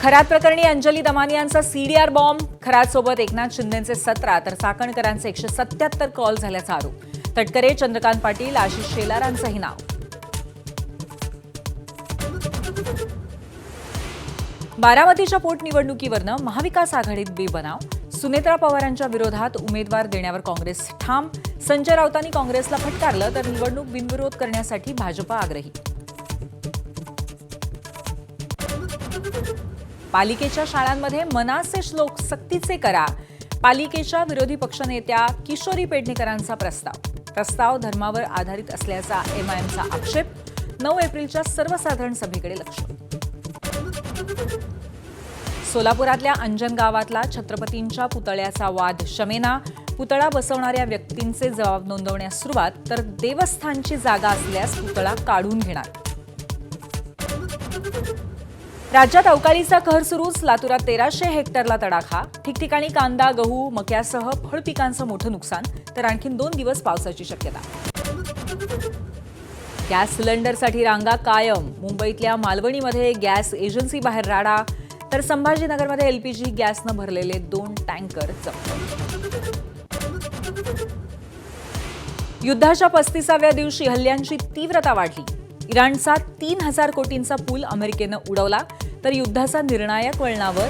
खरात प्रकरणी अंजली दमानी यांचा CDR bomb. खरातसोबत Eknath शिंदेचे 17 तर चाकणकरांचे 177 कॉल झाल्याचा आरोप. तटकरे, चंद्रकांत पाटील, आशिष शेलारांचंही नाव. बारामतीच्या पोटनिवडणुकीवरनं महाविकास आघाडीत बेबनाव. सुनेत्रा पवारांच्या विरोधात उमेदवार देण्यावर काँग्रेस ठाम. संजय राऊतांनी काँग्रेसला फटकारलं तर निवडणूक बिनविरोध करण्यासाठी भाजपा आग्रही. पालिकेच्या शाळांमध्ये मनाचे श्लोक सक्तीचे करा. पालिकेच्या विरोधी पक्षनेत्या किशोरी पेडणेकरांचा प्रस्ताव धर्मावर आधारित असल्याचा एमआयएमचा आक्षेप. 9 एप्रिलच्या सर्वसाधारण सभेकडे लक्ष. सोलापुरातल्या अंजन गावातला छत्रपतींच्या पुतळ्याचा वाद शमेना. पुतळा बसवणाऱ्या व्यक्तींचे जबाब नोंदवण्यास सुरुवात, तर देवस्थानची जागा असल्यास पुतळा काढून घेणार. राज्यात अवकाळीचा कहर सुरूच. लातूरात 1300 हेक्टरला तडाखा. ठिकठिकाणी कांदा, गहू, मक्यासह फळ पिकांचं मोठं नुकसान, तर आणखीन 2 दिवस पावसाची शक्यता. गॅस सिलेंडरसाठी रांगा कायम. मुंबईतल्या मालवणीमध्ये गॅस एजन्सी बाहेर राडा, तर संभाजीनगरमध्ये एलपीजी गॅसनं भरलेले 2 टँकर जप्त. युद्धाच्या 35व्या दिवशी हल्ल्यांची तीव्रता वाढली. इराणचा 3000 कोटींचा पूल अमेरिकेनं उडवला, तर युद्धाच्या निर्णायक वळणावर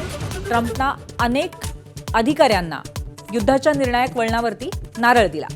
ट्रम्पना अनेक अधिकाऱ्यांना युद्धाच्या निर्णायक वळणावरती नारळ दिला.